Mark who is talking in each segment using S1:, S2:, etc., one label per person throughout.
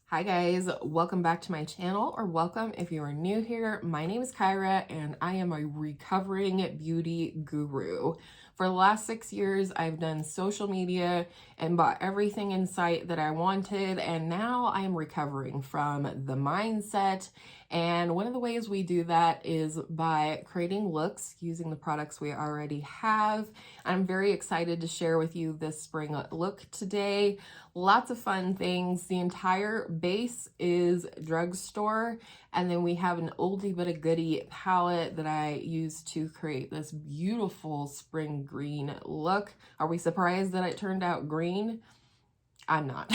S1: Hi guys, welcome back to my channel, or welcome if you are new here. My name is Kyra and I am a recovering beauty guru. For the last 6 years, I've done social media and bought everything in sight that I wanted, and now I am recovering from the mindset. And one of the ways we do that is by creating looks using the products we already have. I'm very excited to share with you this spring look today. Lots of fun things. The entire base is drugstore, and then we have an oldie but a goodie palette that I use to create this beautiful spring green look. Are we surprised that it turned out green? I'm not.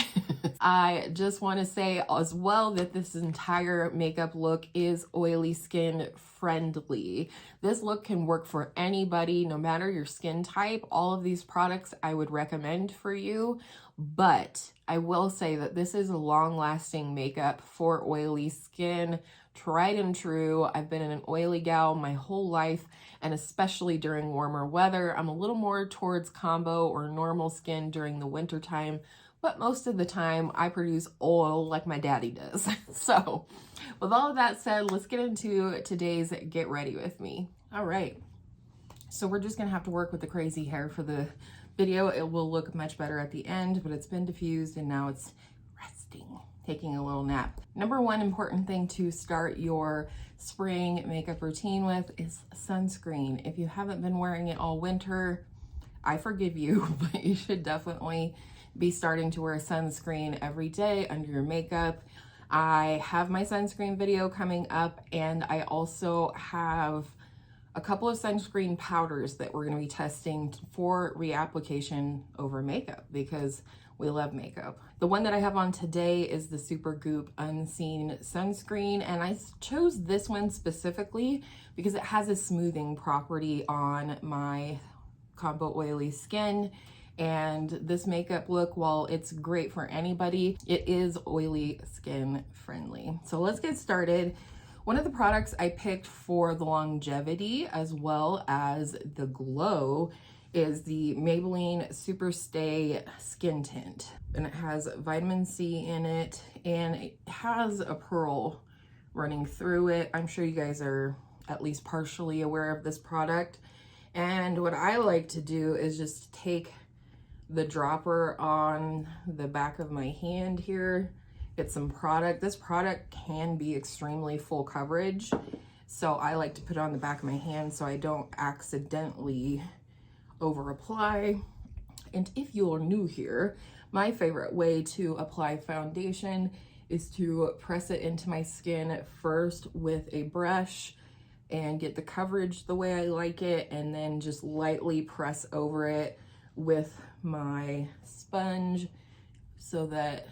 S1: I just want to say as well that this entire makeup look is oily skin friendly. This look can work for anybody, no matter your skin type. All of these products I would recommend for you, but I will say that this is a long-lasting makeup for oily skin. Tried and true. I've been an oily gal my whole life, and especially during warmer weather. I'm a little more towards combo or normal skin during the winter time, but most of the time I produce oil like my daddy does. So with all of that said, let's get into today's Get Ready With Me. All right, so we're just gonna have to work with the crazy hair for the video. It will look much better at the end, but it's been diffused and now it's resting, taking a little nap. Number one important thing to start your spring makeup routine with is sunscreen. If you haven't been wearing it all winter, I forgive you, but you should definitely be starting to wear sunscreen every day under your makeup. I have my sunscreen video coming up, and I also have a couple of sunscreen powders that we're going to be testing for reapplication over makeup because we love makeup. The one that I have on today is the Super Goop Unseen Sunscreen, and I chose this one specifically because it has a smoothing property on my combo oily skin. And this makeup look, while it's great for anybody, it is oily skin friendly. So let's get started. One of the products I picked for the longevity as well as the glow is the Maybelline Super Stay Skin Tint. And it has vitamin C in it, and it has a pearl running through it. I'm sure you guys are at least partially aware of this product. And what I like to do is just take the dropper on the back of my hand here, get some product. This product can be extremely full coverage, so I like to put it on the back of my hand so I don't accidentally over apply. And if you're new here, my favorite way to apply foundation is to press it into my skin first with a brush and get the coverage the way I like it, and then just lightly press over it with my sponge so that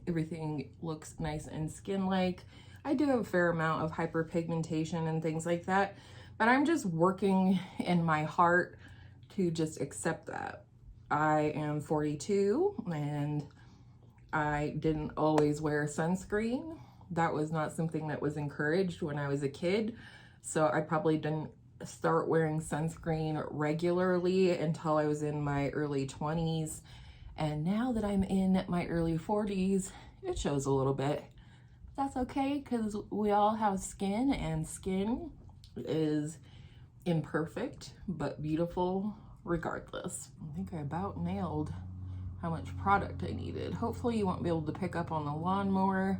S1: everything looks nice and skin-like. I do have a fair amount of hyperpigmentation and things like that, but I'm just working in my heart to just accept that. I am 42 and I didn't always wear sunscreen. That was not something that was encouraged when I was a kid, so I probably didn't start wearing sunscreen regularly until I was in my early 20s. And now that I'm in my early 40s, it shows a little bit. That's okay, because we all have skin, and skin is imperfect but beautiful regardless. I think I about nailed how much product I needed. Hopefully you won't be able to pick up on the lawnmower,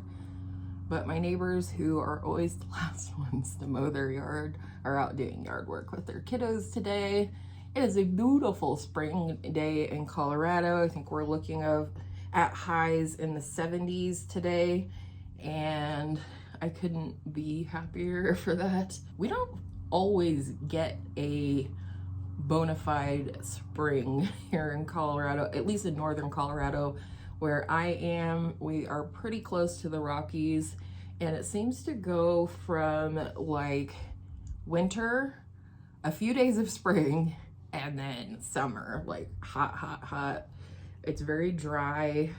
S1: but my neighbors, who are always the last ones to mow their yard, are out doing yard work with their kiddos today. It is a beautiful spring day in Colorado. I think we're looking at highs in the 70s today, and I couldn't be happier for that. We don't always get a bona fide spring here in Colorado, at least in northern Colorado. Where I am, we are pretty close to the Rockies, and it seems to go from like winter, a few days of spring, and then summer, like hot, hot, hot. It's very dry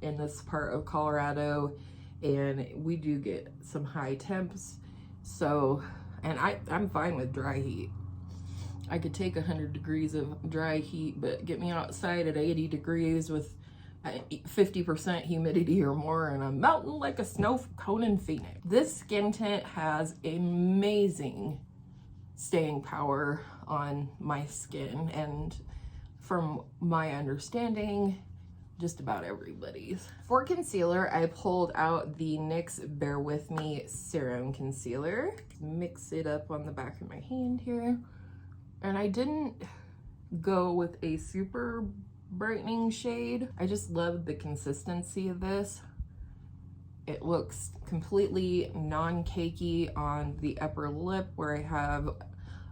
S1: in this part of Colorado, and we do get some high temps. So, and I'm fine with dry heat. I could take 100 degrees of dry heat, but get me outside at 80 degrees with 50% humidity or more, and I'm melting like a snow cone in Phoenix. This skin tint has amazing staying power on my skin, and from my understanding, just about everybody's. For concealer, I pulled out the NYX Bare With Me Serum Concealer. Mix it up on the back of my hand here. And I didn't go with a super brightening shade. I just love the consistency of this. It looks completely non-cakey on the upper lip where I have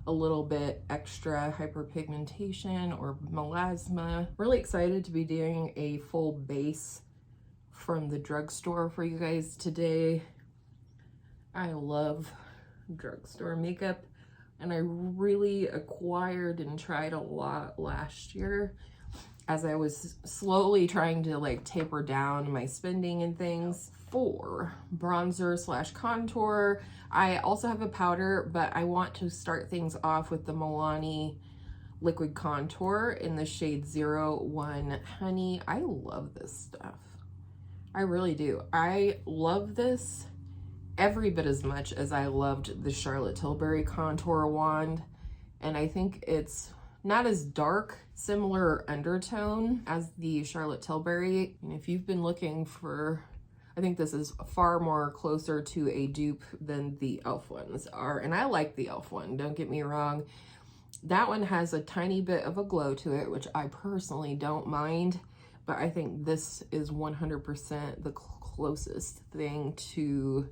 S1: a little bit extra hyperpigmentation or melasma. Really excited to be doing a full base from the drugstore for you guys today. I love drugstore makeup, and I really acquired and tried a lot last year as I was slowly trying to like taper down my spending and things. For bronzer slash contour, I also have a powder, but I want to start things off with the Milani liquid contour in the shade 01 Honey. I love this stuff. I really do. I love this every bit as much as I loved the Charlotte Tilbury contour wand, and I think it's not as dark, similar undertone as the Charlotte Tilbury. And if you've been looking for, I think this is far more closer to a dupe than the e.l.f. ones are, and I like the e.l.f. one, don't get me wrong. That one has a tiny bit of a glow to it, which I personally don't mind, but I think this is 100% the closest thing to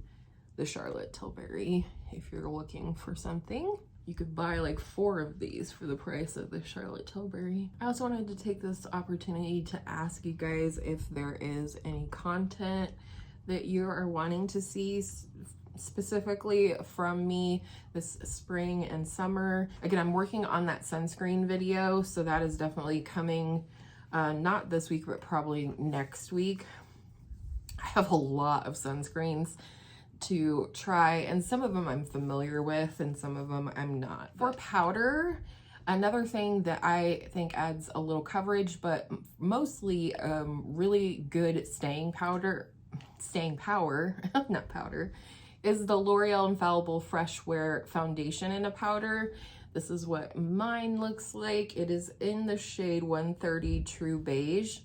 S1: the Charlotte Tilbury. If you're looking for something, you could buy like 4 of these for the price of the Charlotte Tilbury. I also wanted to take this opportunity to ask you guys if there is any content that you are wanting to see specifically from me this spring and summer. Again, I'm working on that sunscreen video, so that is definitely coming, not this week, but probably next week. I have a lot of sunscreens to try, and some of them I'm familiar with and some of them I'm not. For powder, another thing that I think adds a little coverage, but mostly really good staying power, not powder, is the L'Oreal Infallible Fresh Wear Foundation in a powder. This is what mine looks like. It is in the shade 130 True Beige,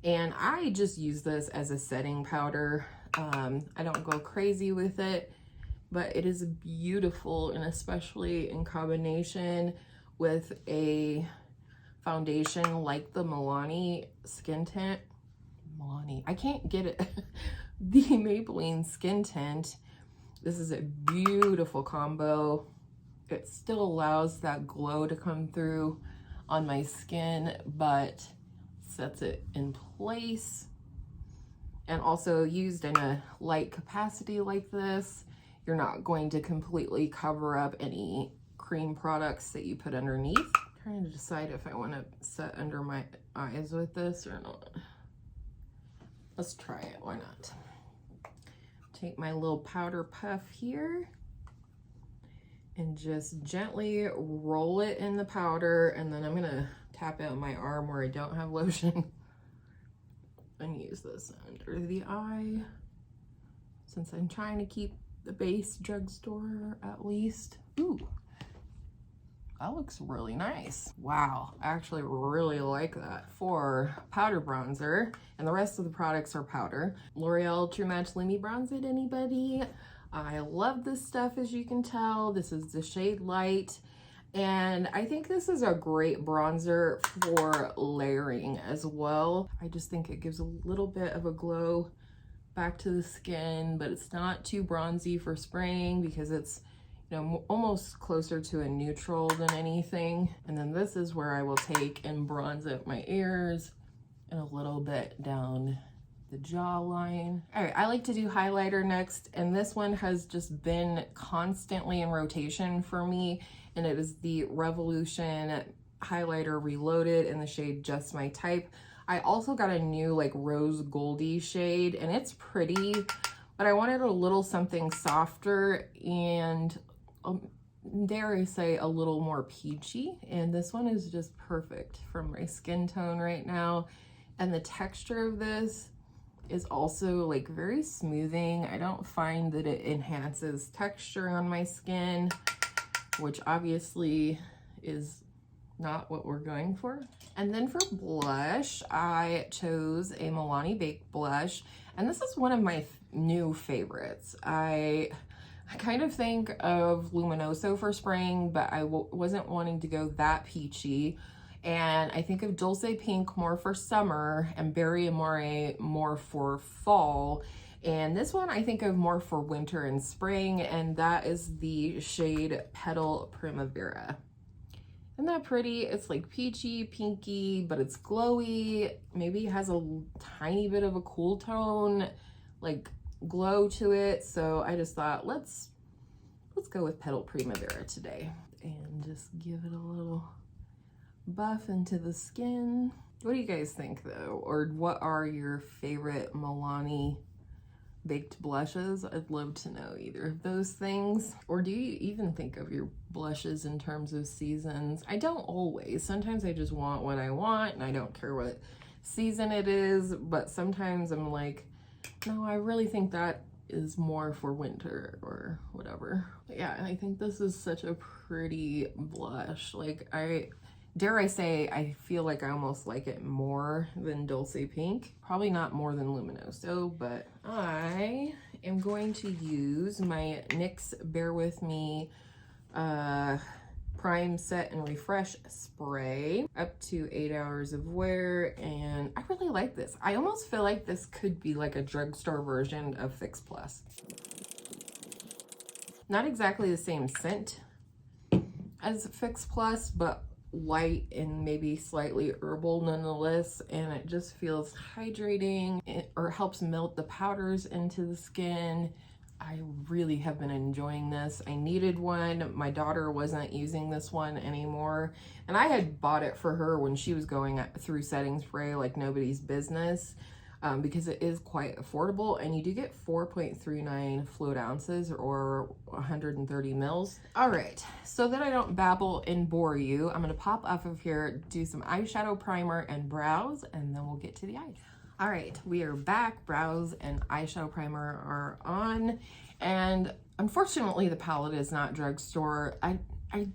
S1: and I just use this as a setting powder. I don't go crazy with it, but it is beautiful, and especially in combination with a foundation like the Milani skin tint. I can't get it. The Maybelline skin tint. This is a beautiful combo. It still allows that glow to come through on my skin, but sets it in place. And also, used in a light capacity like this, you're not going to completely cover up any cream products that you put underneath. I'm trying to decide if I want to set under my eyes with this or not. Let's try it, why not? Take my little powder puff here and just gently roll it in the powder, and then I'm gonna tap out my arm where I don't have lotion and use this under the eye, since I'm trying to keep the base drugstore at least. Ooh, that looks really nice. Wow, I actually really like that. For powder bronzer, and the rest of the products are powder, L'Oreal True Match Lumi Bronze It, anybody? I love this stuff, as you can tell. This is the shade Light, and I think this is a great bronzer for layering as well. I just think it gives a little bit of a glow back to the skin, but it's not too bronzy for spraying because it's, you know, almost closer to a neutral than anything. And then this is where I will take and bronze up my ears and a little bit down the jawline. All right, I like to do highlighter next, and this one has just been constantly in rotation for me, and it is the Revolution Highlighter Reloaded in the shade Just My Type. I also got a new like rose goldy shade, and it's pretty, but I wanted a little something softer and dare I say a little more peachy, and this one is just perfect for my skin tone right now. And the texture of this is also like very smoothing. I don't find that it enhances texture on my skin, which obviously is not what we're going for. And then for blush, I chose a Milani Baked blush, and this is one of my new favorites. I kind of think of Luminoso for spring, but I wasn't wanting to go that peachy. And I think of Dulce Pink more for summer and Berry Amore more for fall. And this one I think of more for winter and spring, and that is the shade Petal Primavera. Isn't that pretty? It's like peachy, pinky, but it's glowy. Maybe it has a tiny bit of a cool tone, like glow to it. So I just thought, let's go with Petal Primavera today and just give it a little buff into the skin. What do you guys think though? Or what are your favorite Milani baked blushes? I'd love to know either of those things. Or do you even think of your blushes in terms of seasons? I don't always. Sometimes I just want what I want and I don't care what season it is, but sometimes I'm like, no, I really think that is more for winter or whatever. But yeah, I think this is such a pretty blush. Like, dare I say, I feel like I almost like it more than Dulce Pink. Probably not more than Luminoso, but I am going to use my NYX Bare With Me Prime, Set, and Refresh Spray. Up to 8 hours of wear, and I really like this. I almost feel like this could be like a drugstore version of Fix Plus. Not exactly the same scent as Fix Plus, but light and maybe slightly herbal nonetheless, and it just feels hydrating, or helps melt the powders into the skin. I really have been enjoying this. I needed one. My daughter wasn't using this one anymore, and I had bought it for her when she was going through setting spray like nobody's business, because it is quite affordable, and you do get 4.39 fluid ounces or 130 mils. All right, so that I don't babble and bore you, I'm gonna pop off of here, do some eyeshadow primer and brows, and then we'll get to the eyes. All right, we are back. Brows and eyeshadow primer are on, and unfortunately the palette is not drugstore. I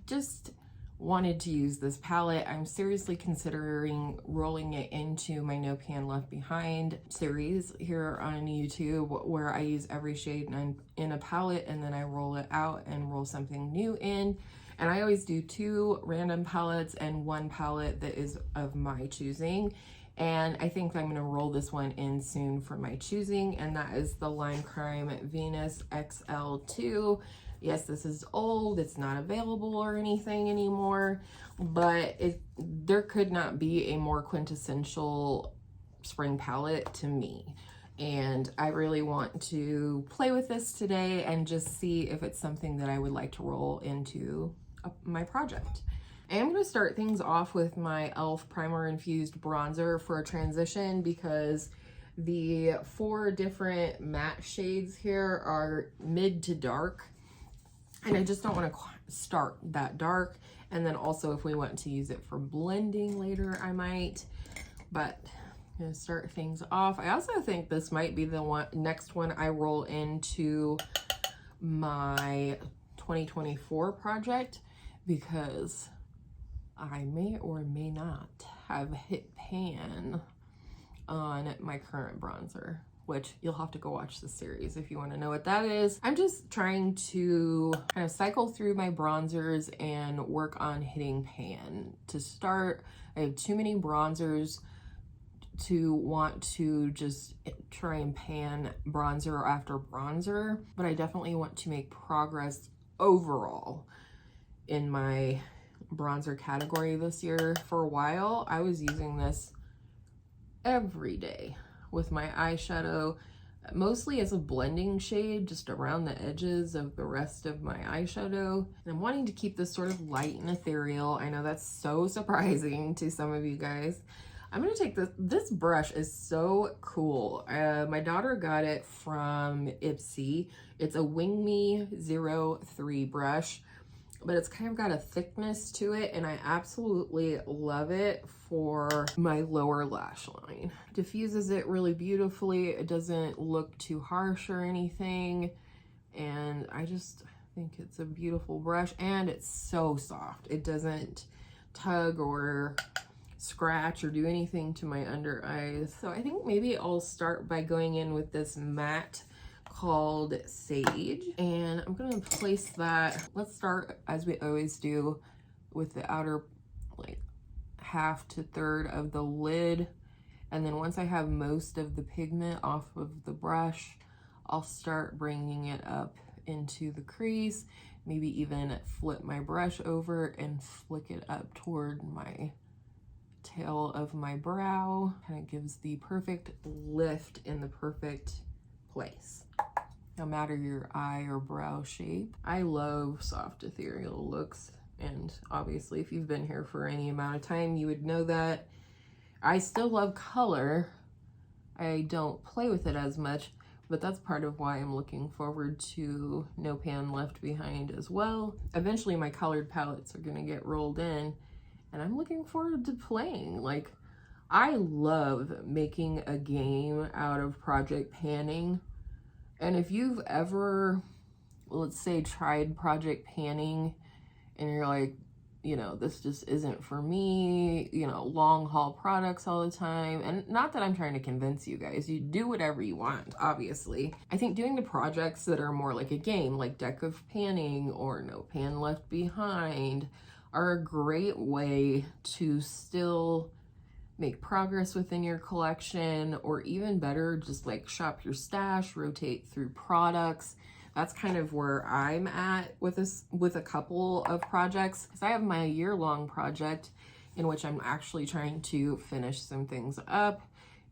S1: just wanted to use this palette. I'm seriously considering rolling it into my No Pan Left Behind series here on YouTube, where I use every shade in a palette and then I roll it out and roll something new in. And I always do 2 random palettes and 1 palette that is of my choosing. And I think I'm gonna roll this one in soon for my choosing, and that is the Lime Crime Venus XL2. Yes, this is old, it's not available or anything anymore, but there could not be a more quintessential spring palette to me. And I really want to play with this today and just see if it's something that I would like to roll into my project. I am going to start things off with my e.l.f. Primer Infused Bronzer for a transition, because the 4 different matte shades here are mid to dark, and I just don't want to start that dark. And then also if we want to use it for blending later, I might, but I'm going to start things off. I also think this might be the next one I roll into my 2024 project, because I may or may not have hit pan on my current bronzer, which you'll have to go watch the series if you want to know what that is. I'm just trying to kind of cycle through my bronzers and work on hitting pan. To start, I have too many bronzers to want to just try and pan bronzer after bronzer, but I definitely want to make progress overall in my bronzer category this year. For a while, I was using this every day with my eyeshadow, mostly as a blending shade just around the edges of the rest of my eyeshadow. And I'm wanting to keep this sort of light and ethereal. I know that's so surprising to some of you guys. I'm gonna take this brush is so cool. My daughter got it from Ipsy. It's a Wing Me 03 brush. but it's kind of got a thickness to it, and I absolutely love it for my lower lash line. Diffuses it really beautifully. It doesn't look too harsh or anything, and I just think it's a beautiful brush, and it's so soft. It doesn't tug or scratch or do anything to my under eyes. So I think maybe I'll start by going in with this matte called Sage, and I'm gonna place that. Let's start, as we always do, with the outer like half to third of the lid, and then once I have most of the pigment off of the brush, I'll start bringing it up into the crease, maybe even flip my brush over and flick it up toward my tail of my brow. Kind of gives the perfect lift in the perfect place, no matter your eye or brow shape. I love soft ethereal looks, and obviously if you've been here for any amount of time, you would know that. I still love color. I don't play with it as much, but that's part of why I'm looking forward to No Pan Left Behind as well. Eventually my colored palettes are gonna get rolled in, and I'm looking forward to playing. Like, I love making a game out of project panning. And if you've ever, let's say, tried project panning and you're like, you know, this just isn't for me, you know, long haul products all the time. And not that I'm trying to convince you guys, you do whatever you want, obviously. I think doing the projects that are more like a game, like Deck of Panning or No Pan Left Behind, are a great way to still make progress within your collection, or even better, just like shop your stash, rotate through products. That's kind of where I'm at with this, with a couple of projects, because I have my year-long project in which I'm actually trying to finish some things up.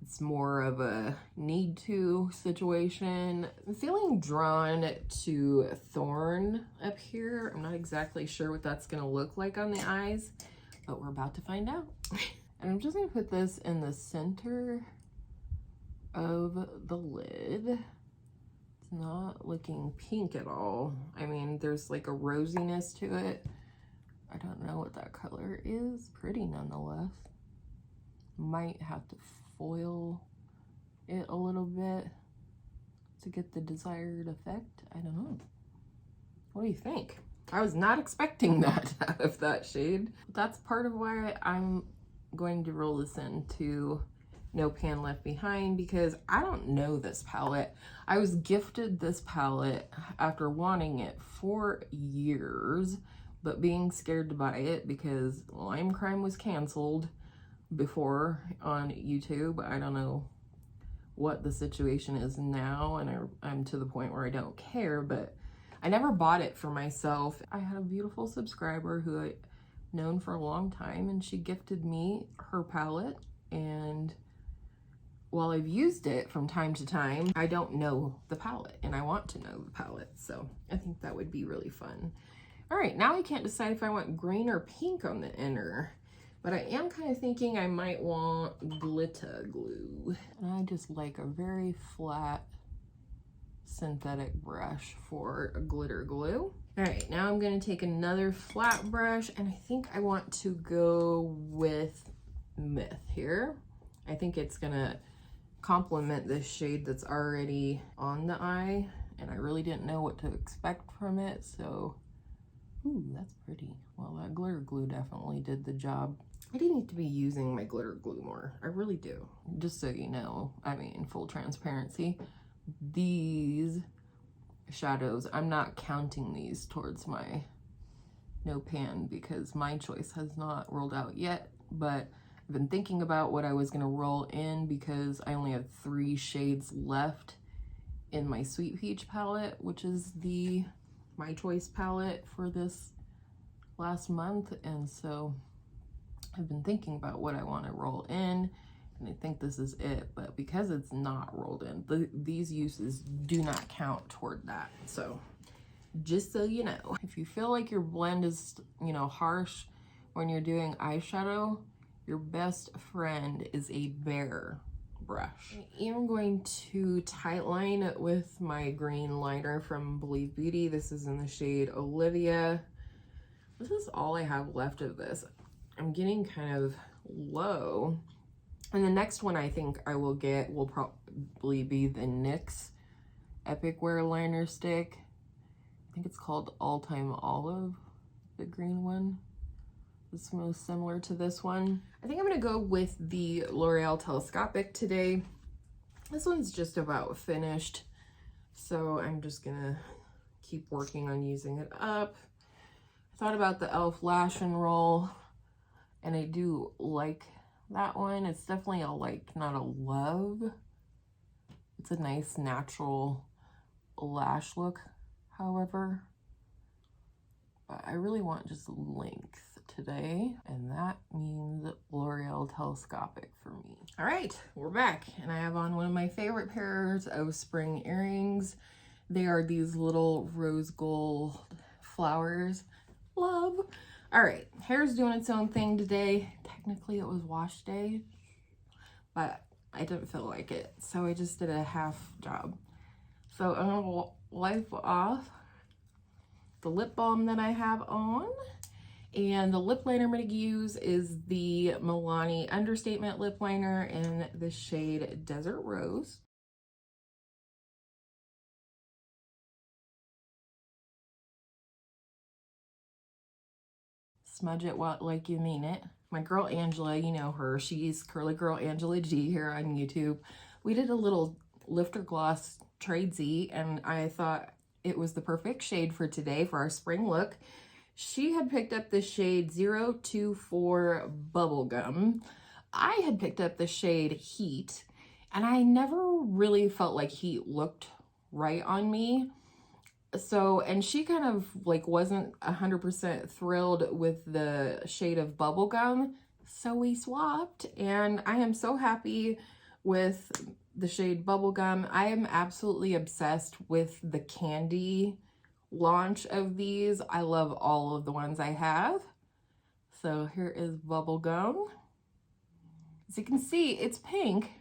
S1: It's more of a need to situation. I'm feeling drawn to Thorn up here. I'm not exactly sure what that's gonna look like on the eyes, but we're about to find out. And I'm just gonna put this in the center of the lid. It's not looking pink at all. I mean, there's like a rosiness to it. I don't know what that color is. Pretty nonetheless. Might have to foil it a little bit to get the desired effect. I don't know. What do you think? I was not expecting that out of that shade. That's part of why I'm going to roll this into No Pan Left Behind, because I don't know this palette. I was gifted this palette after wanting it for years, but being scared to buy it because Lime Crime was canceled before on YouTube. I don't know what the situation is now, and I'm to the point where I don't care, but I never bought it for myself. I had a beautiful subscriber who I've known for a long time, and she gifted me her palette, and while I've used it from time to time, I don't know the palette, and I want to know the palette, so I think that would be really fun. All right, now I can't decide if I want green or pink on the inner, but I am kind of thinking I might want glitter glue. And I just like a very flat synthetic brush for a glitter glue. All right, now I'm gonna take another flat brush, and I think I want to go with Myth here. I think it's gonna complement this shade that's already on the eye, and I really didn't know what to expect from it, so, ooh, that's pretty. Well, that glitter glue definitely did the job. I do need to be using my glitter glue more. I really do. Just so you know, I mean, full transparency, these shadows, I'm not counting these towards my No Pan because my choice has not rolled out yet, but I've been thinking about what I was gonna roll in because I only have 3 shades left in my Sweet Peach palette, which is the My Choice palette for this last month, and so I've been thinking about what I want to roll in, and I think this is it, but because it's not rolled in, these uses do not count toward that. So just so you know, if you feel like your blend is, you know, harsh when you're doing eyeshadow, your best friend is a Bare brush. I am going to tightline with my green liner from Believe Beauty. This is in the shade Olivia. This is all I have left of this. I'm getting kind of low. And the next one I think I will get will probably be the NYX Epic Wear Liner Stick. I think it's called All Time Olive, the green one. It's most similar to this one. I think I'm gonna go with the L'Oreal Telescopic today. This one's just about finished, so I'm just gonna keep working on using it up. I thought about the e.l.f. Lash and Roll, and I do like that one. It's definitely a like, not a love. It's a nice natural lash look, however. But I really want just length today, and that means L'Oreal Telescopic for me. All right, we're back, and I have on one of my favorite pairs of spring earrings. They are these little rose gold flowers. Love. All right, hair's doing its own thing today. Technically, it was wash day, but I didn't feel like it, so I just did a half job. So I'm gonna wipe off the lip balm that I have on, and the lip liner I'm going to use is the Milani Understatement lip liner in the shade Desert Rose. Smudge it like you mean it. My girl Angela, you know her, she's Curly Girl Angela G here on YouTube. We did a little lifter gloss tradesy, and I thought it was the perfect shade for today for our spring look. She had picked up the shade 024 Bubblegum. I had picked up the shade Heat, and I never really felt like Heat looked right on me. So, and she kind of like wasn't 100% thrilled with the shade of Bubblegum, so we swapped, and I am so happy with the shade Bubblegum. I am absolutely obsessed with the candy launch of these. I love all of the ones I have. So here is Bubblegum. As you can see, it's pink,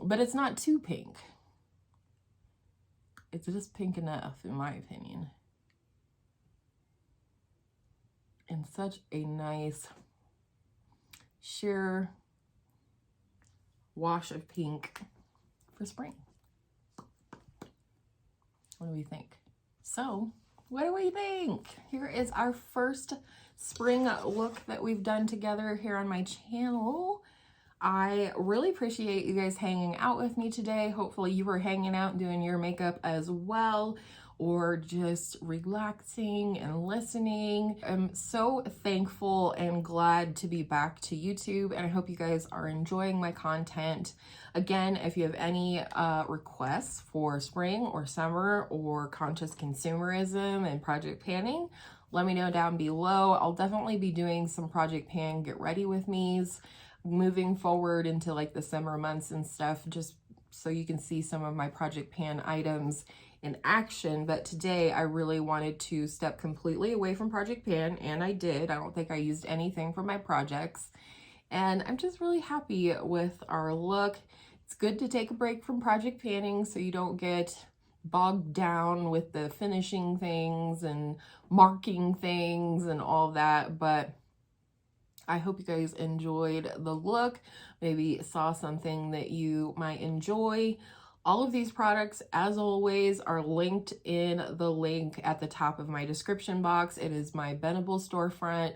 S1: but it's not too pink. It's just pink enough, in my opinion. And such a nice sheer wash of pink for spring. What do we think? So, what do we think? Here is our first spring look that we've done together here on my channel. I really appreciate you guys hanging out with me today. Hopefully you were hanging out and doing your makeup as well, or just relaxing and listening. I'm so thankful and glad to be back to YouTube, and I hope you guys are enjoying my content. Again, if you have any requests for spring or summer or conscious consumerism and project panning, let me know down below. I'll definitely be doing some project pan get ready with me's moving forward into like the summer months and stuff, just so you can see some of my project pan items in action. But today I really wanted to step completely away from project pan, and I did. I don't think I used anything from my projects, and I'm just really happy with our look. It's good to take a break from project panning so you don't get bogged down with the finishing things and marking things and all that. But I hope you guys enjoyed the look, maybe saw something that you might enjoy. All of these products, as always, are linked in the link at the top of my description box. It is my Bendable storefront,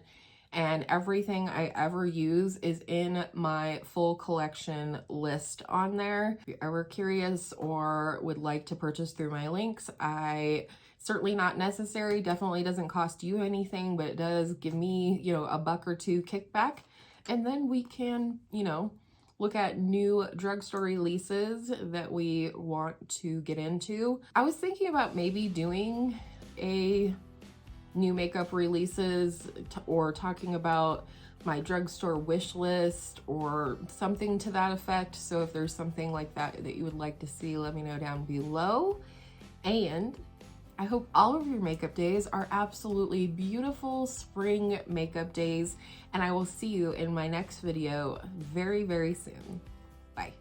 S1: and everything I ever use is in my full collection list on there. If you're ever curious or would like to purchase through my links, certainly not necessary, definitely doesn't cost you anything, but it does give me, you know, a buck or two kickback. And then we can, you know, look at new drugstore releases that we want to get into. I was thinking about maybe doing a new makeup releases or talking about my drugstore wish list or something to that effect. So if there's something like that that you would like to see, let me know down below. And I hope all of your makeup days are absolutely beautiful spring makeup days, and I will see you in my next video very, very soon. Bye.